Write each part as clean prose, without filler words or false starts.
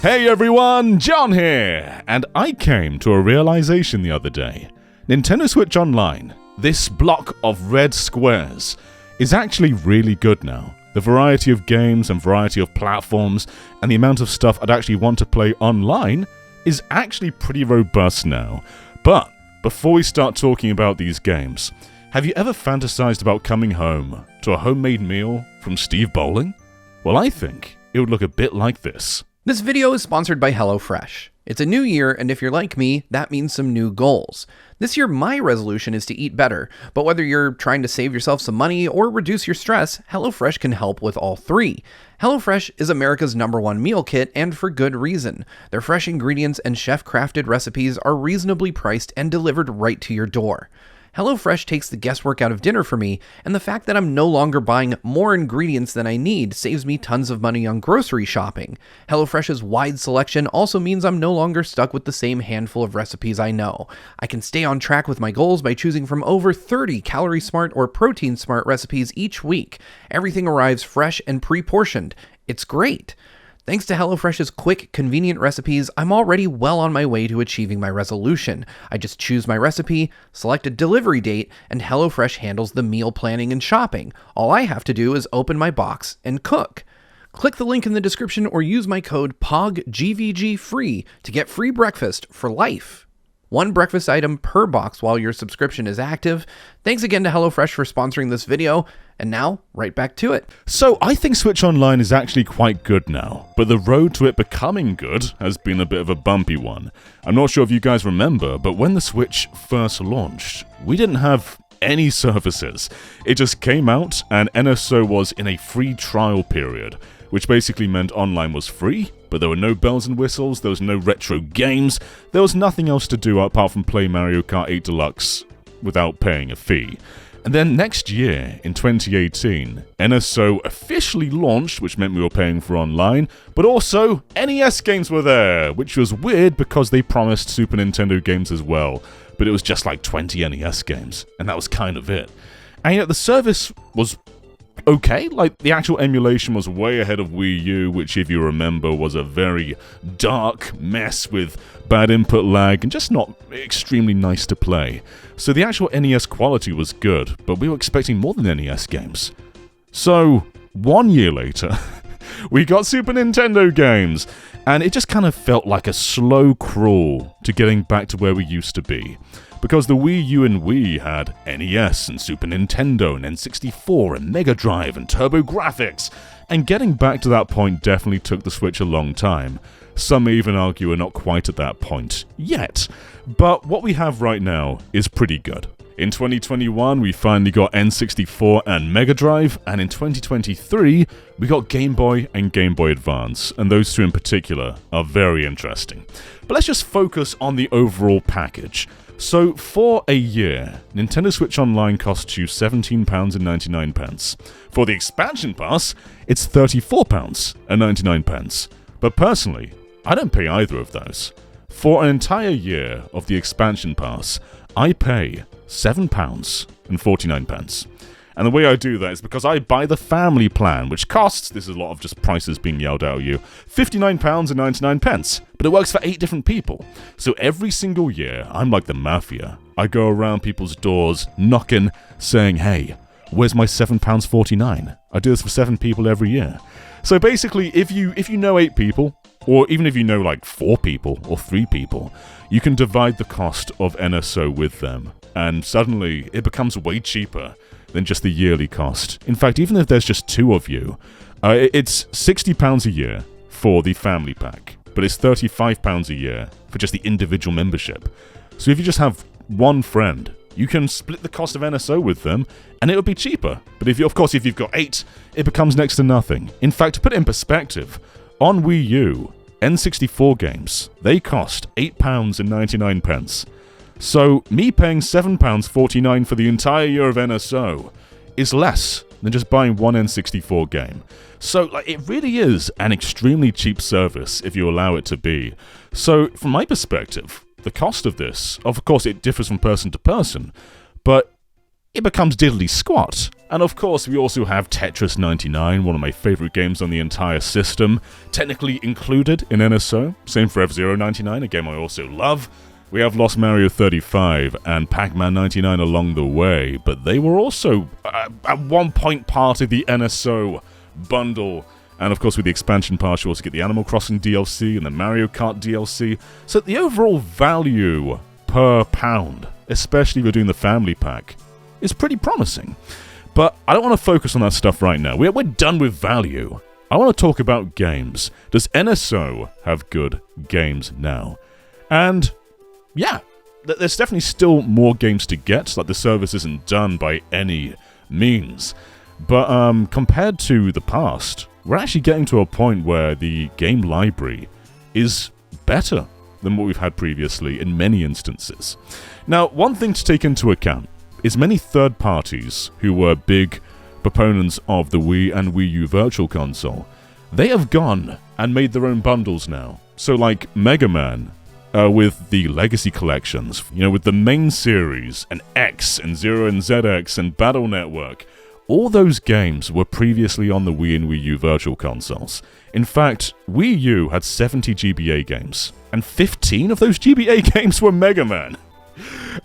Hey everyone, John here! And I came to a realization the other day. Nintendo Switch Online, this block of red squares, is actually really good now. The variety of games and variety of platforms and the amount of stuff I'd actually want to play online is actually pretty robust now. But before we start talking about these games, have you ever fantasized about coming home to a homemade meal from Steve Bowling? Well, I think it would look a bit like this. This video is sponsored by HelloFresh. It's a new year, and if you're like me, that means some new goals. This year, my resolution is to eat better, but whether you're trying to save yourself some money or reduce your stress, HelloFresh can help with all three. HelloFresh is America's #1 meal kit, and for good reason. Their fresh ingredients and chef-crafted recipes are reasonably priced and delivered right to your door. HelloFresh takes the guesswork out of dinner for me, and the fact that I'm no longer buying more ingredients than I need saves me tons of money on grocery shopping. HelloFresh's wide selection also means I'm no longer stuck with the same handful of recipes I know. I can stay on track with my goals by choosing from over 30 Calorie Smart or Protein Smart recipes each week. Everything arrives fresh and pre-portioned. It's great. Thanks to HelloFresh's quick, convenient recipes, I'm already well on my way to achieving my resolution. I just choose my recipe, select a delivery date, and HelloFresh handles the meal planning and shopping. All I have to do is open my box and cook. Click the link in the description or use my code POGGVGFREE to get free breakfast for life. One breakfast item per box while your subscription is active. Thanks again to HelloFresh for sponsoring this video. And now, right back to it. So, I think Switch Online is actually quite good now, but the road to it becoming good has been a bit of a bumpy one. I'm not sure if you guys remember, but when the Switch first launched, we didn't have any services. It just came out, and NSO was in a free trial period, which basically meant online was free, but there were no bells and whistles, there was no retro games, there was nothing else to do apart from play Mario Kart 8 Deluxe without paying a fee. And then next year, in 2018, NSO officially launched, which meant we were paying for online, but also NES games were there, which was weird because they promised Super Nintendo games as well, but it was just like 20 NES games, and that was kind of it. And yet the service was okay, like the actual emulation was way ahead of Wii U, which if you remember was a very dark mess with bad input lag and just not extremely nice to play. So the actual NES quality was good, but we were expecting more than NES games. So 1 year later, we got Super Nintendo games, and it just kind of felt like a slow crawl to getting back to where we used to be. Because the Wii U and Wii had NES and Super Nintendo and N64 and Mega Drive and TurboGrafx, and getting back to that point definitely took the Switch a long time. Some may even argue we're not quite at that point yet, but what we have right now is pretty good. In 2021, we finally got N64 and Mega Drive, and in 2023, we got Game Boy and Game Boy Advance, and those two in particular are very interesting. But let's just focus on the overall package. So, for a year, Nintendo Switch Online costs you £17.99. For the expansion pass, it's £34.99. But personally, I don't pay either of those. For an entire year of the expansion pass, I pay £7.49. And the way I do that is because I buy the family plan, which costs, this is a lot of just prices being yelled out at you, £59.99, but it works for 8 different people. So every single year, I'm like the mafia. I go around people's doors, knocking, saying, hey, where's my £7.49? I do this for 7 people every year. So basically, if you know 8 people, or even if you know like 4 people or 3 people, you can divide the cost of NSO with them, and suddenly it becomes way cheaper than just the yearly cost. In fact, even if there's just 2 of you, it's £60 a year for the family pack, but it's £35 a year for just the individual membership. So if you just have one friend, you can split the cost of NSO with them, and it'll be cheaper. But if you've got 8, it becomes next to nothing. In fact, to put it in perspective, on Wii U, N64 games, they cost £8.99. So, me paying £7.49 for the entire year of NSO is less than just buying one N64 game. So, it really is an extremely cheap service if you allow it to be. So, from my perspective, the cost of this, of course it differs from person to person, but it becomes diddly squat And of course, we also have Tetris 99, one of my favorite games on the entire system, technically included in NSO. Same for F-Zero 99, a game I also love. We have Lost Mario 35 and Pac-Man 99 along the way, but they were also at one point part of the NSO bundle. And of course, with the expansion pass, you also get the Animal Crossing DLC and the Mario Kart DLC. So the overall value per pound, especially if you're doing the family pack, is pretty promising. But I don't want to focus on that stuff right now. We're done with value. I want to talk about games. Does NSO have good games now? And yeah, there's definitely still more games to get. Like, the service isn't done by any means. But compared to the past, we're actually getting to a point where the game library is better than what we've had previously in many instances. Now, one thing to take into account is many third parties who were big proponents of the Wii and Wii U Virtual Console, they have gone and made their own bundles now. So like Mega Man, with the Legacy collections, with the main series, and X, and Zero and ZX, and Battle Network, all those games were previously on the Wii and Wii U Virtual Consoles. In fact, Wii U had 70 GBA games, and 15 of those GBA games were Mega Man.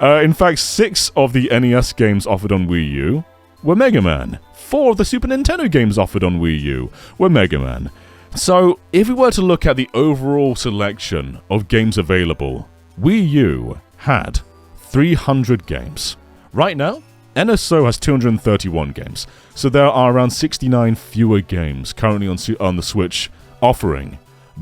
In fact, 6 of the NES games offered on Wii U were Mega Man. 4 of the Super Nintendo games offered on Wii U were Mega Man. So, if we were to look at the overall selection of games available, Wii U had 300 games. Right now, NSO has 231 games, so there are around 69 fewer games currently on the Switch offering.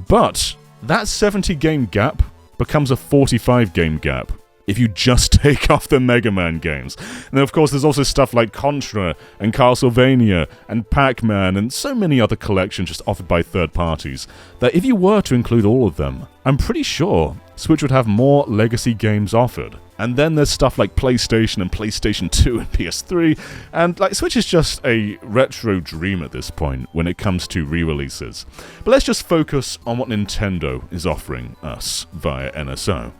But that 70-game gap becomes a 45-game gap if you just take off the Mega Man games. And then, of course, there's also stuff like Contra and Castlevania and Pac-Man and so many other collections just offered by third parties that if you were to include all of them, I'm pretty sure Switch would have more legacy games offered. And then there's stuff like PlayStation and PlayStation 2 and PS3, and Switch is just a retro dream at this point when it comes to re-releases. But let's just focus on what Nintendo is offering us via NSO.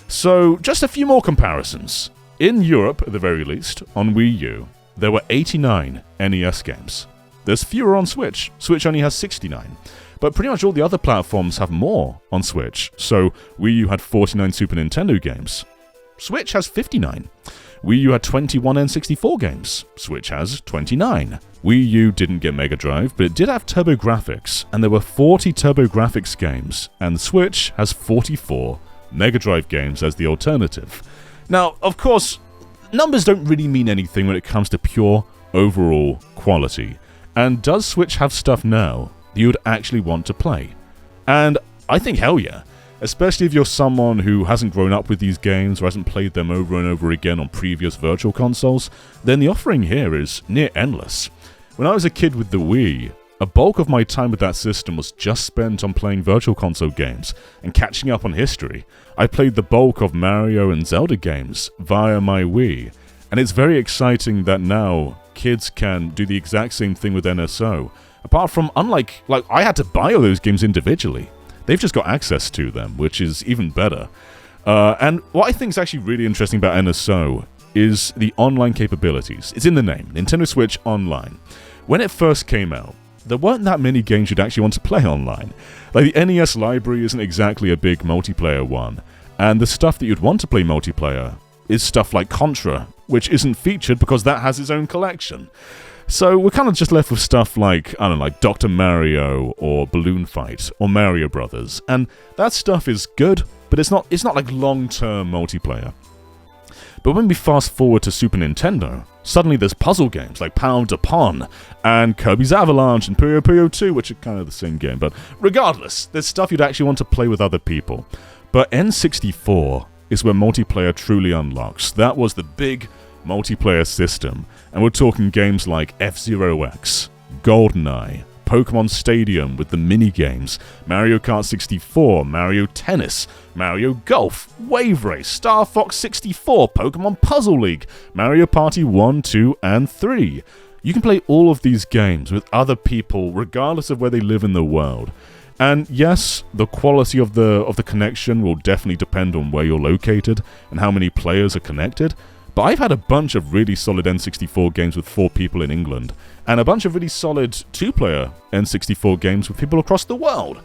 So, just a few more comparisons. In Europe, at the very least, on Wii U, there were 89 NES games. There's fewer on Switch. Switch only has 69. But pretty much all the other platforms have more on Switch. So, Wii U had 49 Super Nintendo games. Switch has 59. Wii U had 21 N64 games. Switch has 29. Wii U didn't get Mega Drive, but it did have TurboGrafx, and there were 40 TurboGrafx games, and the Switch has 44 Mega Drive games as the alternative. Now, of course, numbers don't really mean anything when it comes to pure overall quality. And does Switch have stuff now that you would actually want to play? And I think hell yeah. Especially if you're someone who hasn't grown up with these games or hasn't played them over and over again on previous virtual consoles, then the offering here is near endless. When I was a kid with the Wii, a bulk of my time with that system was just spent on playing virtual console games and catching up on history. I played the bulk of Mario and Zelda games via my Wii, and it's very exciting that now kids can do the exact same thing with NSO. Apart from, unlike, I had to buy all those games individually. They've just got access to them, which is even better. And what I think is actually really interesting about NSO is the online capabilities. It's in the name, Nintendo Switch Online. When it first came out, there weren't that many games you'd actually want to play online. The NES library isn't exactly a big multiplayer one, and the stuff that you'd want to play multiplayer is stuff like Contra, which isn't featured because that has its own collection. So we're kind of just left with stuff like, like Dr. Mario or Balloon Fight or Mario Brothers, and that stuff is good, but it's not like long-term multiplayer. But when we fast forward to Super Nintendo, suddenly there's puzzle games like Pound Upon and Kirby's Avalanche and Puyo Puyo 2, which are kind of the same game, but regardless, there's stuff you'd actually want to play with other people. But N64 is where multiplayer truly unlocks. That was the big multiplayer system, and we're talking games like F-Zero X, GoldenEye, Pokemon Stadium with the mini-games, Mario Kart 64, Mario Tennis, Mario Golf, Wave Race, Star Fox 64, Pokemon Puzzle League, Mario Party 1, 2, and 3. You can play all of these games with other people regardless of where they live in the world. And yes, the quality of the connection will definitely depend on where you're located and how many players are connected, but I've had a bunch of really solid N64 games with 4 people in England, and a bunch of really solid 2-player N64 games with people across the world.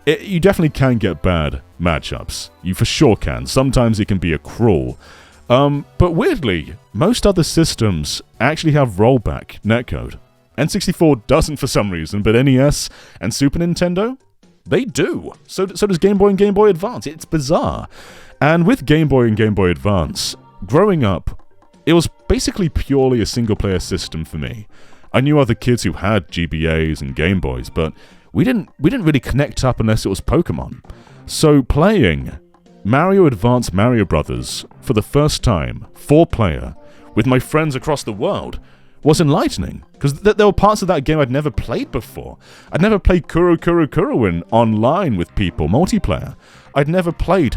You definitely can get bad matchups. You for sure can. Sometimes it can be a crawl. But weirdly, most other systems actually have rollback netcode. N64 doesn't for some reason, but NES and Super Nintendo, they do. So does Game Boy and Game Boy Advance. It's bizarre. And with Game Boy and Game Boy Advance, growing up, it was basically purely a single-player system for me. I knew other kids who had GBAs and Game Boys, but we didn't really connect up unless it was Pokemon. So playing Mario Advance Mario Brothers for the first time, 4-player, with my friends across the world, was enlightening, because there were parts of that game I'd never played before. I'd never played Kuro Kuro Kuroin online with people, multiplayer. I'd never played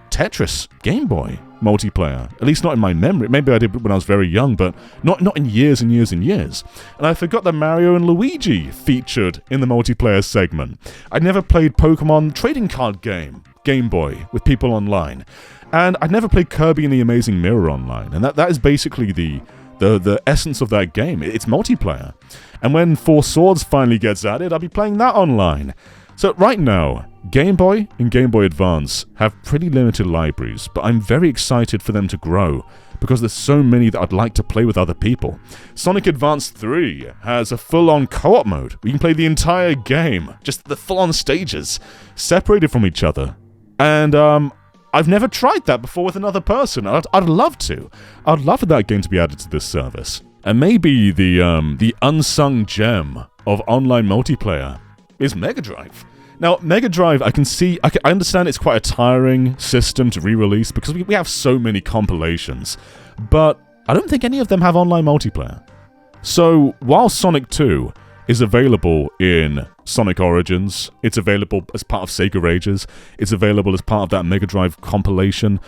Tetris Game Boy multiplayer, at least not in my memory. Maybe I did when I was very young, but not in years and years and years. And I forgot that Mario and Luigi featured in the multiplayer segment. I'd never played Pokemon trading card Game Boy, with people online. And I'd never played Kirby and the Amazing Mirror online, and that is basically the essence of that game. It's multiplayer. And when Four Swords finally gets added, I'll be playing that online. So right now, Game Boy and Game Boy Advance have pretty limited libraries, but I'm very excited for them to grow, because there's so many that I'd like to play with other people. Sonic Advance 3 has a full-on co-op mode. We can play the entire game, just the full-on stages, separated from each other. And, I've never tried that before with another person. I'd love to. I'd love for that game to be added to this service. And maybe the unsung gem of online multiplayer is Mega Drive. Now, Mega Drive, I understand it's quite a tiring system to re-release because we have so many compilations, but I don't think any of them have online multiplayer. So, while Sonic 2 is available in Sonic Origins, it's available as part of Sega Rages, it's available as part of that Mega Drive compilation,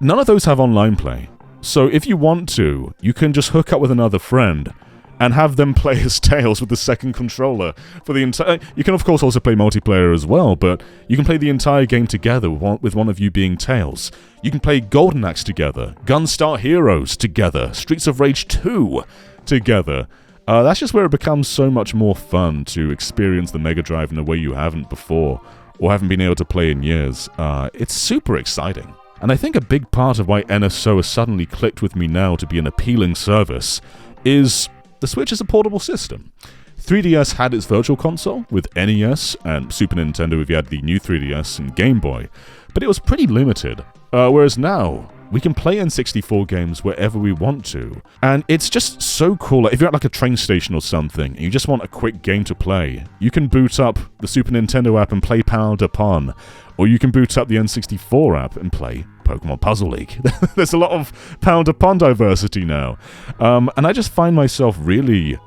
none of those have online play. So if you want to, you can just hook up with another friend and have them play as Tails with the second controller for the entire... You can of course also play multiplayer as well, but you can play the entire game together with one of you being Tails. You can play Golden Axe together, Gunstar Heroes together, Streets of Rage 2 together. That's just where it becomes so much more fun to experience the Mega Drive in a way you haven't before, or haven't been able to play in years. It's super exciting. And I think a big part of why NSO has suddenly clicked with me now to be an appealing service is the Switch is a portable system. 3DS had its Virtual Console with NES and Super Nintendo if you had the new 3DS and Game Boy, but it was pretty limited. Whereas now, we can play N64 games wherever we want to. And it's just so cool. Like, if you're at like a train station or something, and you just want a quick game to play, you can boot up the Super Nintendo app and play Pound Upon. Or you can boot up the N64 app and play Pokemon Puzzle League. There's a lot of Pound Upon diversity now. And I just find myself really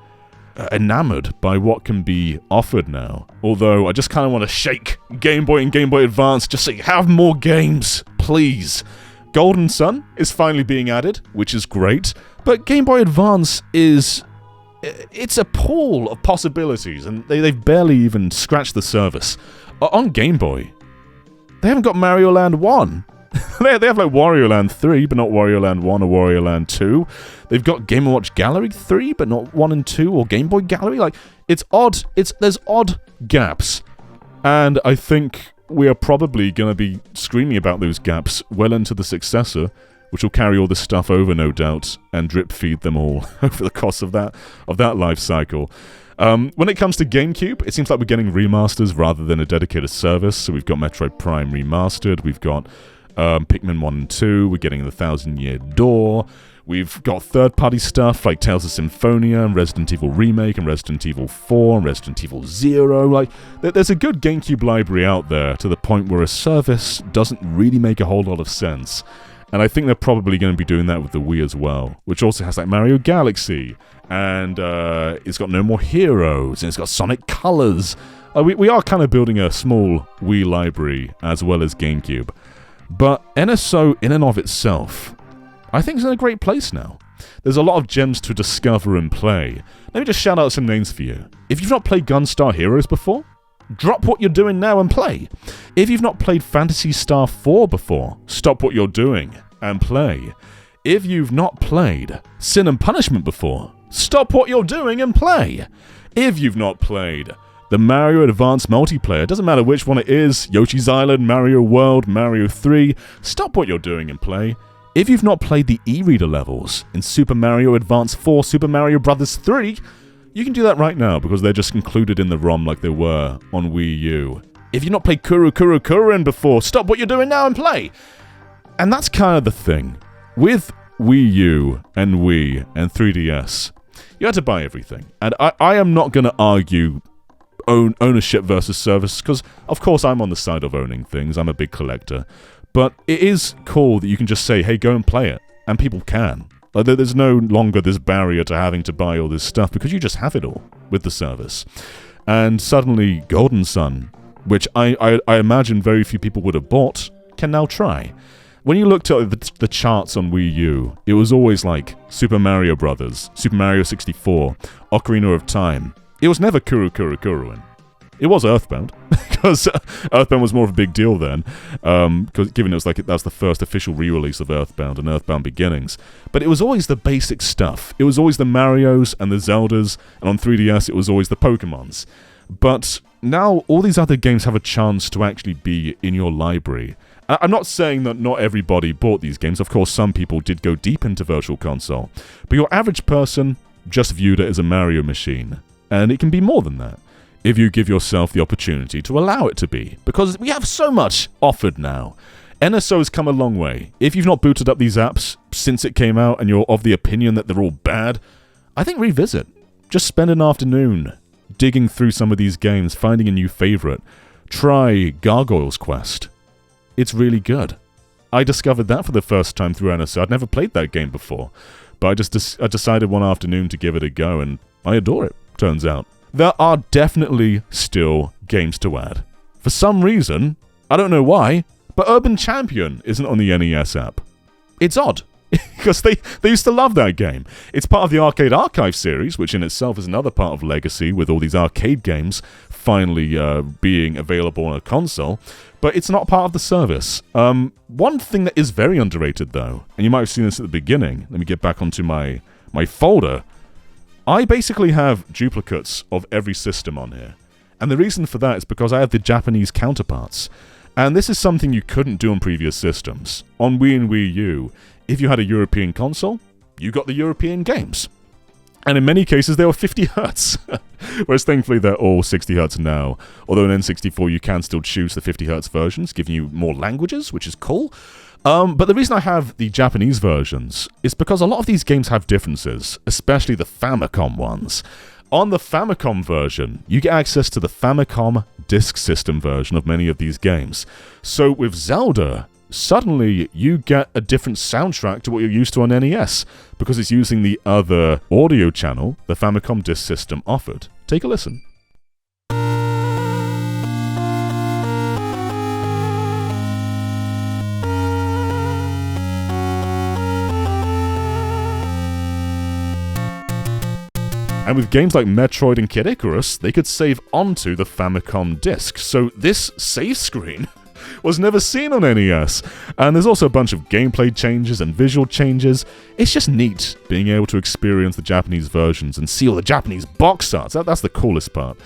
enamored by what can be offered now. Although I just kind of want to shake Game Boy and Game Boy Advance, just say, have more games, please. Golden Sun is finally being added, which is great, but Game Boy Advance it's a pool of possibilities, and they've barely even scratched the surface. On Game Boy, they haven't got Mario Land 1. they have like Wario Land 3, but not Wario Land 1 or Wario Land 2. They've got Game & Watch Gallery 3, but not 1 and 2, or Game Boy Gallery. Like, it's odd. There's odd gaps, and I think we are probably going to be screaming about those gaps well into the successor, which will carry all this stuff over, no doubt, and drip feed them all over the course of that life cycle. When it comes to GameCube, it seems like we're getting remasters rather than a dedicated service. So we've got Metroid Prime Remastered, we've got Pikmin 1 and 2, we're getting The Thousand Year Door, we've got third-party stuff like Tales of Symphonia and Resident Evil Remake and Resident Evil 4 and Resident Evil 0. Like, there's a good GameCube library out there to the point where a service doesn't really make a whole lot of sense. And I think they're probably going to be doing that with the Wii as well, which also has like Mario Galaxy, and it's got No More Heroes, and it's got Sonic Colors. We are kind of building a small Wii library as well as GameCube. But NSO in and of itself, I think it's in a great place now. There's a lot of gems to discover and play. Let me just shout out some names for you. If you've not played Gunstar Heroes before, drop what you're doing now and play. If you've not played Phantasy Star 4 before, stop what you're doing and play. If you've not played Sin and Punishment before, stop what you're doing and play. If you've not played the Mario Advance multiplayer, doesn't matter which one it is, Yoshi's Island, Mario World, Mario 3, stop what you're doing and play. If you've not played the e-reader levels in Super Mario Advance 4, Super Mario Bros. 3, you can do that right now because they're just included in the ROM like they were on Wii U. If you've not played Kuru Kuru Kurin before, stop what you're doing now and play. And that's kind of the thing. With Wii U and Wii and 3DS, you had to buy everything. And I am not going to argue ownership versus service, because of course I'm on the side of owning things. I'm a big collector. But it is cool that you can just say, hey, go and play it. And people can. Like, there's no longer this barrier to having to buy all this stuff because you just have it all with the service. And suddenly Golden Sun, which I imagine very few people would have bought, can now try. When you looked at the charts on Wii U, it was always like Super Mario Bros., Super Mario 64, Ocarina of Time. It was never Kuru Kuru Kuruin. It was Earthbound, because Earthbound was more of a big deal then, because given it was like that was the first official re-release of Earthbound and Earthbound Beginnings. But it was always the basic stuff. It was always the Marios and the Zeldas, and on 3DS it was always the Pokemons. But now all these other games have a chance to actually be in your library. I'm not saying that not everybody bought these games. Of course, some people did go deep into Virtual Console. But your average person just viewed it as a Mario machine. And it can be more than that, if you give yourself the opportunity to allow it to be. Because we have so much offered now. NSO has come a long way. If you've not booted up these apps since it came out and you're of the opinion that they're all bad, I think revisit. Just spend an afternoon digging through some of these games, finding a new favorite. Try Gargoyle's Quest. It's really good. I discovered that for the first time through NSO. I'd never played that game before. But I decided one afternoon to give it a go, and I adore it, turns out. There are definitely still games to add. For some reason, I don't know why, but Urban Champion isn't on the NES app. It's odd, because they used to love that game. It's part of the Arcade Archive series, which in itself is another part of Legacy, with all these arcade games finally being available on a console, but it's not part of the service. One thing that is very underrated, though, and you might have seen this at the beginning, let me get back onto my folder. I basically have duplicates of every system on here. And the reason for that is because I have the Japanese counterparts. And this is something you couldn't do on previous systems. On Wii and Wii U, if you had a European console, you got the European games. And in many cases, they were 50 Hz. Whereas thankfully, they're all 60 Hz now. Although in N64, you can still choose the 50 Hz versions, giving you more languages, which is cool. But the reason I have the Japanese versions is because a lot of these games have differences, especially the Famicom ones. On the Famicom version, you get access to the Famicom Disk System version of many of these games. So with Zelda, suddenly you get a different soundtrack to what you're used to on NES, because it's using the other audio channel the Famicom Disk System offered. Take a listen. And with games like Metroid and Kid Icarus, they could save onto the Famicom disk. So this save screen was never seen on NES. And there's also a bunch of gameplay changes and visual changes. It's just neat being able to experience the Japanese versions and see all the Japanese box arts. That's the coolest part.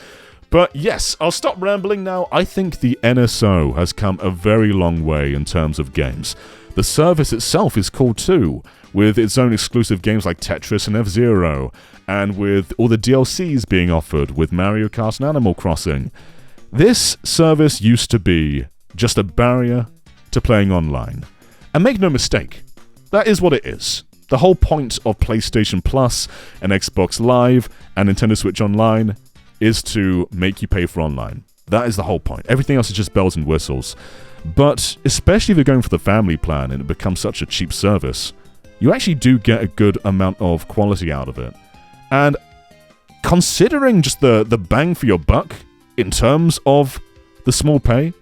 But yes, I'll stop rambling now. I think the NSO has come a very long way in terms of games. The service itself is cool too, with its own exclusive games like Tetris and F-Zero, and with all the DLCs being offered with Mario Kart and Animal Crossing. This service used to be just a barrier to playing online. And make no mistake, that is what it is. The whole point of PlayStation Plus and Xbox Live and Nintendo Switch Online is to make you pay for online. That is the whole point. Everything else is just bells and whistles. But especially if you're going for the family plan and it becomes such a cheap service, you actually do get a good amount of quality out of it. And considering just the bang for your buck in terms of the small pay,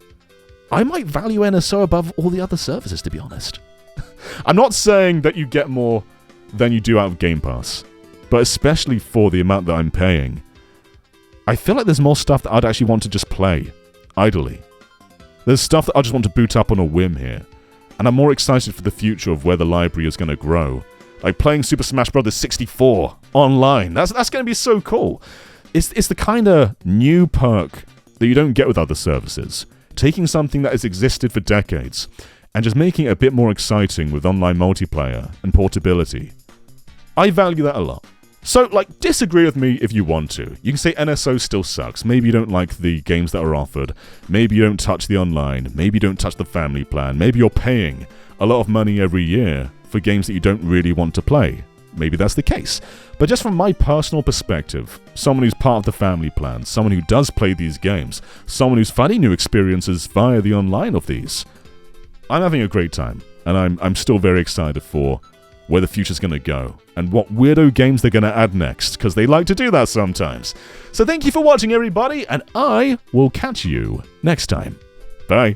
I might value NSO above all the other services, to be honest. I'm not saying that you get more than you do out of Game Pass, but especially for the amount that I'm paying, I feel like there's more stuff that I'd actually want to just play idly. There's stuff that I just want to boot up on a whim here. and I'm more excited for the future of where the library is going to grow. Like playing Super Smash Bros. 64 online. That's going to be so cool. It's the kind of new perk that you don't get with other services. Taking something that has existed for decades and just making it a bit more exciting with online multiplayer and portability. I value that a lot. So, disagree with me if you want to. You can say NSO still sucks. Maybe you don't like the games that are offered. Maybe you don't touch the online. Maybe you don't touch the family plan. Maybe you're paying a lot of money every year for games that you don't really want to play. Maybe that's the case. But just from my personal perspective, someone who's part of the family plan, someone who does play these games, someone who's finding new experiences via the online of these, I'm having a great time. And I'm still very excited for where the future's going to go, and what weirdo games they're going to add next, because they like to do that sometimes. So thank you for watching, everybody, and I will catch you next time. Bye.